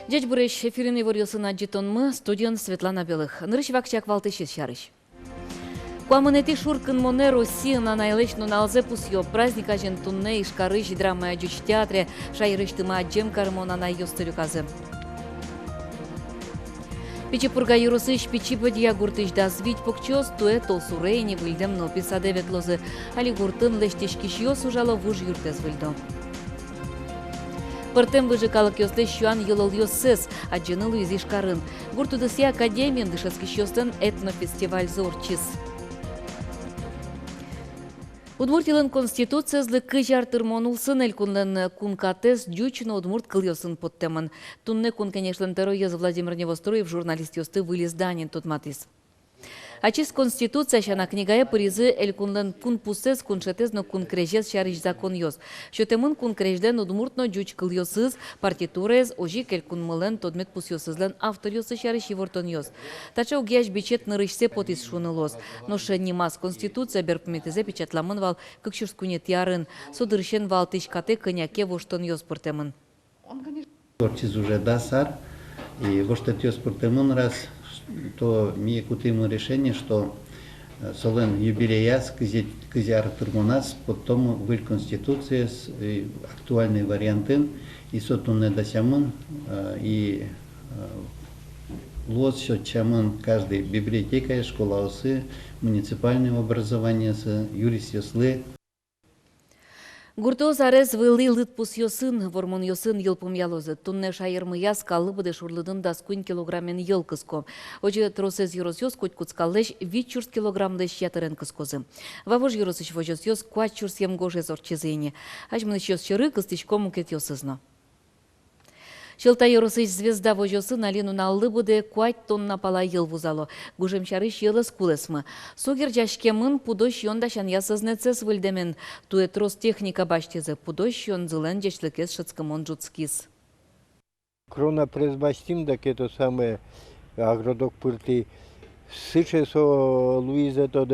Дядь Бурыш, эфирный ворился на джитонмы, студент Светлана Белых. Нырышвак чак валтышис шарыш. Куамынети шуркын моне Россия на найлечну налзе пусьё праздник ажен тунне ишкарыш драма джуч театре шайрыштыма джем кармона на ёстырюказы. Печепурга юрусыш печи бадья гуртыш да звить покчос туэ толсурейни выльдем но писаде ветлозы али гуртын лештешкиш ёс ужало вуж юртез выльдо. Пыртем выжикалык ёсле шуан йылыл ёссыз, аджыныл юзиш карын. Гуртудыси академиен дышаскиш ёстын этнофестиваль зорчиз. Удмуртилын конституциязлы кыжар тырмонулсын элькунлын кункатес дючно удмурт кыл ёсын подтемын. Тунне кун, конечно, терроез Владимир Невостроев журналист ёсты вылез данин тутматис. Acest Constituția și-a knigaie păriză el cun pusez, cun șetez, no cun crejez și arici zakon ios. Și temân cun crește no dumurt no juci câl iosız, partiturez, ojic el cun mălen tot met pus iosızlen after iosă și arici vorton ios. Tace o gheaș bicet nărășse potis șunălos. No și nimas Constituția ber pumeteze picet la mân val câcșur scunet iarân, s-o dârșen val tișcate căniache voșton ios părtemân. Orciz уже дасар, и воштатьёс пыртемын раз, то ми кутым решение, что солен юбилеяс кызяр турмунас, потом выль конституция с актуальный варианты, и сотунне дасямын, и лос счетчамын каждой библиотека, школа осы, муниципальное образование с юрисьёслы. Гуртоз арез вылы лыт пус ёсын, вормон ёсын йылпым ялозы. Тунне шайырмы яз калы быды шурлыдын да скуин килограммен йыл кыско. Ожи тросез юрос ёс коть куцкаллеш вичурс килограммдеш ятырен кыскозы. Вавож юросыш вожос ёс куачурс емгожез орчезыйни. Ажмыныш ёс чыры кыстычком укет ёсызно. Шылта юросыш звезда вожосын алину наллы быды куать тонна пала йыл вузало. Гужем чарыш йылыс кулесмы. Сугер жашкемын пудош йондашан ясызнецес выльдемен. Туэтрос техника баштезы пудош йон зылен жешлыкес шыцкымон жуцкис. Крона презбастим, так это самое агродок пырты. Сыче со Луиза тот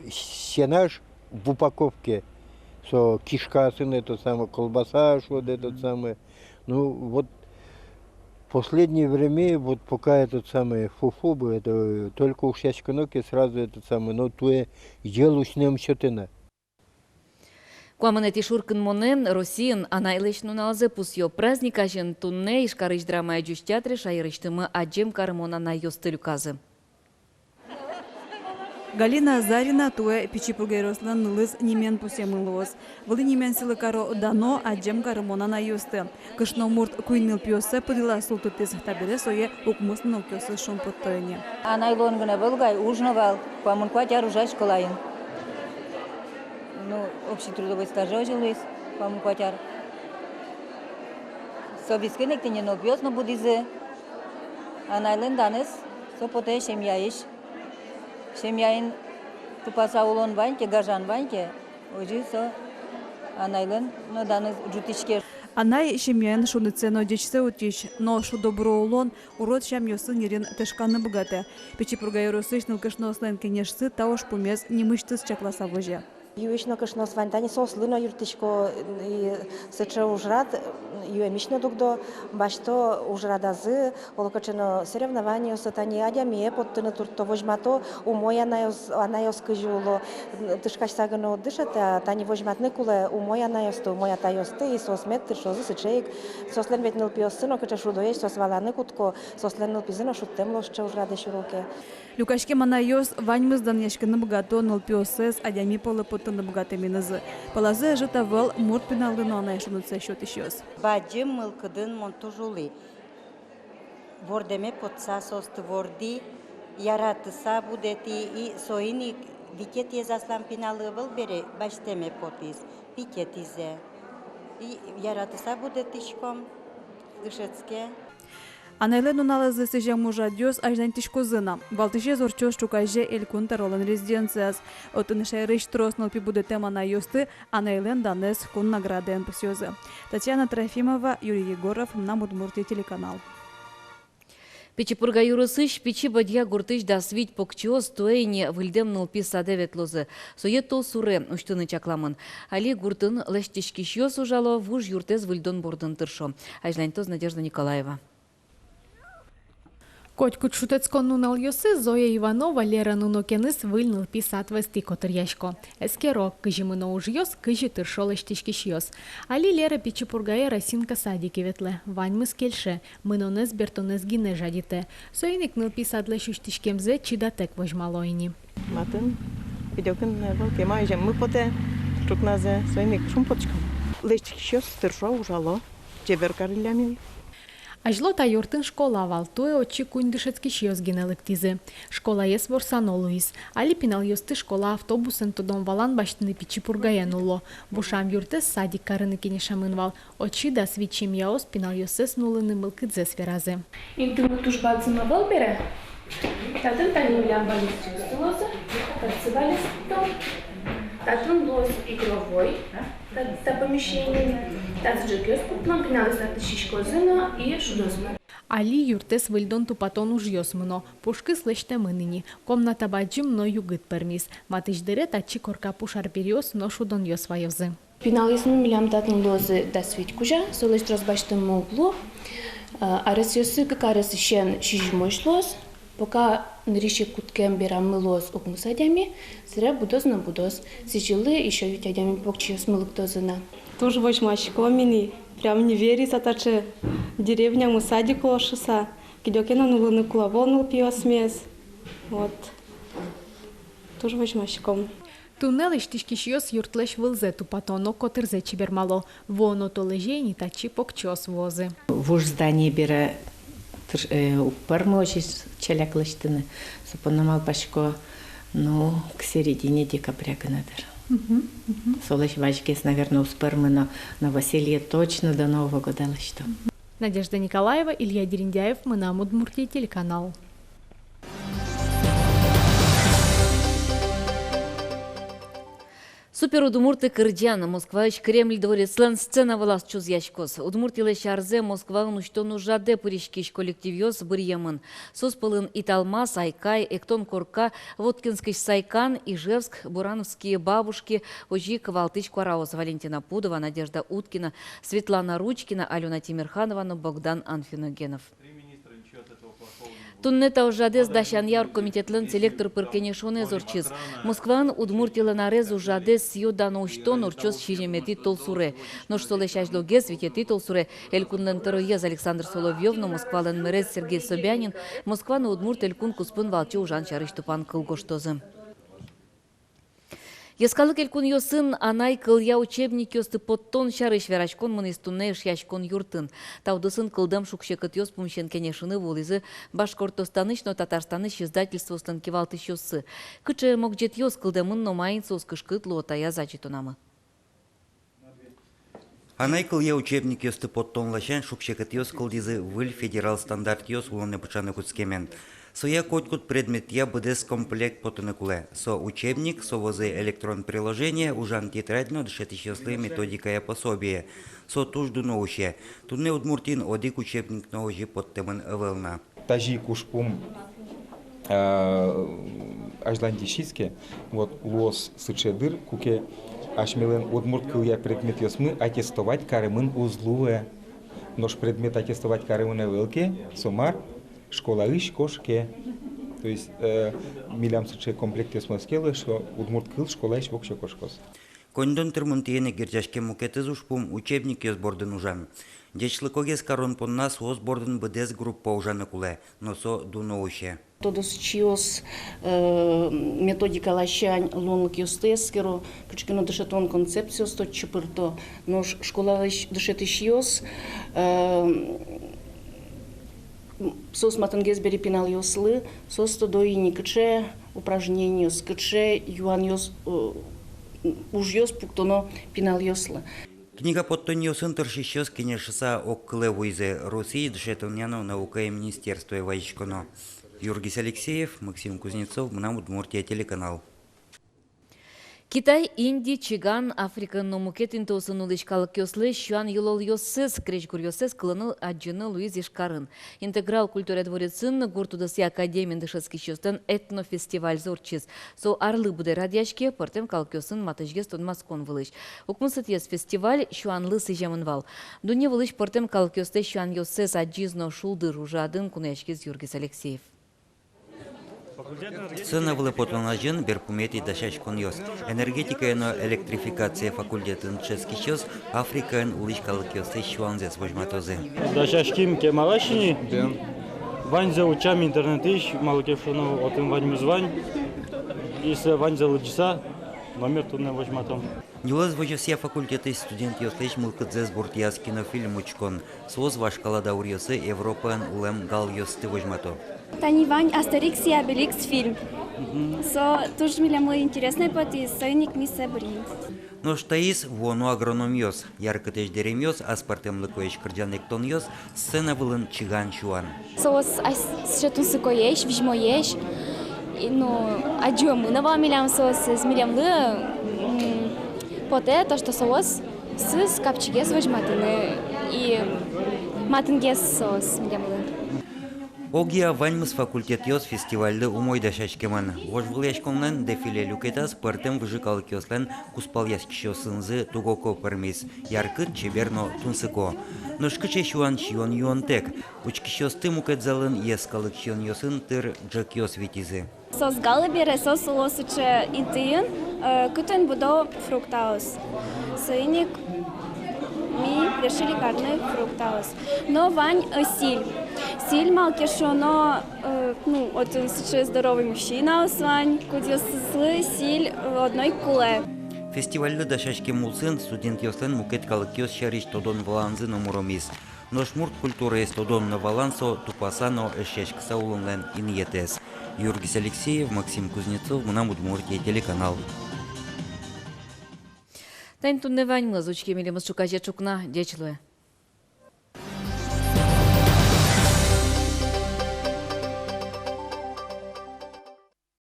сенаж в упаковке. Со кишка сын, это самое, колбаса, вот этот самый. Ну вот в последнее время, вот пока этот самый фуфу, это только уж ящиконоки сразу этот самый, но туе елушнем счетына. Куамынети шуркын монен Россиян анайлешну налзе пусьё праздник ажен тунне ишкарыш драма джуч театре шайрыштымы аджем кармона на ёстылюказы. Галина Зарина туе пичипургайрослан лыз немен пусемылос. Вылы немен силыкаро дано аджем кармона на юсты. Кышно мурт куйныл пьосе подила султутес табеле сое укмуснул кёсы шумпуттойне. Анайлон гына болгай ужновал, куамун куатяр ужаш колайын. Ну, общий трудовой стаж ожились, куамун куатяр. Собискенек тине но пьосно будизе. Анайлен данес, сопоте шемьяиш. Семьяин тупаса улон ваньке, гажан ваньке, ожи со анайлен, но данный джутичке. Анай шемьяин шуныцено дечсе утич, но шу добро улон, урод шам ёсын ерин тешканы богате. Пичипургайросыш нылкышно слен кенешсы, тауш пумез немыштыс чакласа вожа. Юишно кышно свантани сослыно юртичко и сыче ужрад юемишно дугдо башто ужрадазы олокачено соревнования сатани адями поттыны турто вожмато у моя анайос кыжуло тышкачсагано дышата тани вожматны куле у моя анайосту моя тайосты и сосмет тышозы сычеик сослен ветныл пиосыно кача шудоеш сосваланы кутко сослен ныл пизыно шуттем лошче ужраде шуроке. Люкашке манайос ваньмыздан яшканы богато ныл пиосес адями полы поттыны богаты минызы. Полазы жыта вал мурт пиналдыно анайшунуце счет ищёс. Баджим мылкыдын монтужулы. Вордеме потса состы ворди, яратыса будети и соини викет езаслан пиналы был бере баштеме потис, викет изе. И яратыса будетишком дышецке. Анайлен уналазы сежа мужа дёс аждан тишкозына. Валтыше зорчос чукайже элькун таролан резиденцияс. Отын шайрыш троснул пибудетема на юсты, Анайлен данес кун награден псёзы. Татьяна Трофимова, Юрий Егоров, на Удмуртия телеканал. Печипурга юрысыш, печи бадья гуртыш да свить покчиоз туэйни выльдем нылпи садевет лозы. Сое тол суре уштыны чакламын. Али гуртын лэштишкиш ужало вуж юртез выльдон бордын тыршо. Ажлянтоз Надежда Николаева. Котьку чутецкон нунал йосы Зоя Иванова Лера нунокеныс выльныл писат вести котыр яшко. Эскеро кыжымыно уж йос, кыжы тыршол эштишкиш йос. Али Лера Печипургая Росинка садики ветле. Ваньмыс кельше, мынонес бертонес гине жадите. Соиник ныл писадле шуштишкемзе чидатек вожмалойни. Матын, видеокын волке майже мы поте чукназе соиник шумпочкам. Лештишкиш йос тыршо ужало. Чебер карилями. Ажло та юртын школа валтуе очи кундышецки шиос генелектизе. Школа ес ворсано Луис. Али пинал йосты школа автобусын тодом валан баштыны Печипургая нуло. Бушам юртес садик карыны кенешамын очи да свичим яос пинал йосес нулыны мылкыдзе сверазе. Интимы тушбадзыма вал бере. Татын тани улям балистик лоза, танцевали стол. Татын лоз игровой, та помещение. Таз джекёс куплам пиналась на тысячко зына и шудозма. Али юртес выльдон тупатон уж йосмыно. Пушкы слыште мыныни. Комната баджим но югыт пермис. Матыш дере тачи корка пушар периос но шудон йосваевзы. Пиналисну милям татын лозы да свечкужа, солесть разбаштым углу. Арес йосы как арес ищен шижмойш лоз. Пока нырищи куткем берам мылоз окмусадями, зря будоз на будоз. Сижилы еще ютядями покчиос мылык дозына. Тоже восьмачко мини. Прям не верится, таче деревня мы садик лошиса. Кидёкена нулыны кулавонул пиосмес. Вот. Тоже восьмачком. Туннел иштишкиш йос юртлеш вылзе тупатоно котырзе чибермало. Воно то лежейни тачи покчос возы. Вуж здание бере упармы очень челяклыштыны. Сапанамал пашко, к середине декабря гнадыр. Солощ вачкес, наверное, успармы на Василия точно до Нового года лышто. Надежда Николаева, Илья Дериндяев, Мынам Удмуртия, телеканал. Супер Удмурты Кырджана, Москвач Кремль дворецлен сцена власть чуз яшкос. Удмуртиле шарзе Москва уштону жаде пуришкиш коллективьос бырьямын. Соспылын Италма, Сайкай, Эктон Корка, Воткинский Сайкан, Ижевск, Бурановские бабушки, Ожи Ковалтыч Квараос, Валентина Пудова, Надежда Уткина, Светлана Ручкина, Алена Тимирханова, Богдан Анфиногенов. Туннета ожадез дашан яр комитетлен селектор пыркенешоне зорчиз. Москван удмуртила нарез ожадез сьюдан уштон урчос шижемети толсуре. Нош солешаш логез витети толсуре. Элькунлен тероез Александр Соловьев, но Москвален мерез Сергей Собянин. Москван удмурт элькун куспын валчи ужан чарыштупан кылгоштозы. Ескалык элькун йосын анай кылья учебник йосты подтон шарыш верачкон мыныстунне яшкон юртын. Таудысын кылдам шукшекыт йос пумшен кенешыны волизы Башкортостаныш, но Татарстаныш издательство станкивалтыш йосы. Кычы мокджет йос кылдамын но майын сос кышкыт лотая зачитонамы. Анай кылья учебник йосты подтон лашен шукшекыт йос кылдизы выль федерал стандарт йос улоны пычаны куцкемен. Соя котькут предмет я бдес комплект потыныкуле. Со учебник, со возы электрон приложение, ужан тетрадно дышетищеслы методика и пособие. Со тужду науче. Тунне удмуртин одик учебник научи под темын эвелна. Тажи кушпум ажландишиске, вот лос сычедыр, куке ашмелен удмурт кылья предмет ясмы аттестовать карымын узлуе. Нож предмет аттестовать карымын эвелке, сомар, школа ищ кошке. То есть милям сыче комплект ясмы скелы, что удмурт кыл школа ищ вокше кошкос. Кондон термунтиене гирджашке мукеты зушпум учебник ёс бордын ужан. Дечлыкогес карон понна соос бордын бдес группа ужаны куле, но со дуноуще. Тодос чиос методика лащань лунг юстескеро, кычкино дышетон концепцию сто чипырто, но школа дышетищиос сос матангез бери пинал йослы, сос то доини кыче упражнение, кыче юан йос уж йос пуктоно пинал йослы. Книга подтоньёсын торшищёс кенешса оккыле вуйзе России дышетоняно наука и министерство вайчконо. Юргис Алексеев, Максим Кузнецов, Мынам Удмуртия, телеканал. Китай, Индия, Чиган, Африка номукет интосын улышкалық кёслы шуан юлол йоссыз, кречгур йоссыз кылыны аджыны Луиз Ишкарын. Интеграл культура дворецын гуртудасы академиян дышыски шёстын этнофестиваль зорчиз. Со арлы буде радяшке пыртем калкёсын матыжге стонмас кон вылыш. Укмысыт ес фестиваль шуанлы сыжамынвал. Дуне вылыш пыртем калкёсты шуан йоссыз аджизно шулдыр ужадын кунешкиз Юргис Алексеев. Сцена потонажен берпумети дашашкон йос. Энергетика и электрификация факультетын чески чес, Африка и улышкалық йосы шуанзес вожматозе. Дашашким кемалашини, ваньза учам интернетиш, малкевшуну отым ваньму звань, если ваньза лыджиса, номер тут не вожматом. Нюлаз вожося факультеты студент йослеш мылкыдзес буртияс кинофильм учкон. Соз вашкалада урьосы Европан улем гал йосты вожмато. Тани Вань Астерикс и Обеликс фильм. Со тоже мне было интересно, потому что сойник ми се бринт. Но штаис вону агрономиос, яркотеж деремиос, аспартем лыкоеш кырджанек тоньос, сцена вылын чиган шуан. Сос шетун сыкоеш, вижмоеш, ну адюм на вам милям сос смилям лы, поте то что сос с капчигес вожматыны и матынгес сос милям лы. Огия ваньмыс факультет йос фестивальды умойда шашкеман. Вожвылешконлен дефиле люкетас пыртем выжикалық йослен куспал яскишо сынзы тугоко пырмис. Яркыт чеберно тунсыко. Но шкыче шуан шион юонтек. Учкишосты мукетзалын ескалық шион йосын тыр джак йос витизы. Сос галабере сос лосыче интыйын, күтін будо фруктаус. Сыйник ми решили карны фруктаус. Но вань силь. Силь малкешоно, ну, вот он сейчас здоровый мужчина, свань, кудил силь в одной куле. Фестивальды дашашке мулсын студент йослен мукет калық йос шариш тодон валанзы номуромис. Но шмурт культура есть тодон на валансо тупасано эшешк саулонлен иньетес. Юргис Алексеев, Максим Кузнецов, Мунамудмуртия, телеканал. Тайн тунне вань мазучки милимыз чукаже чукна дечлуе.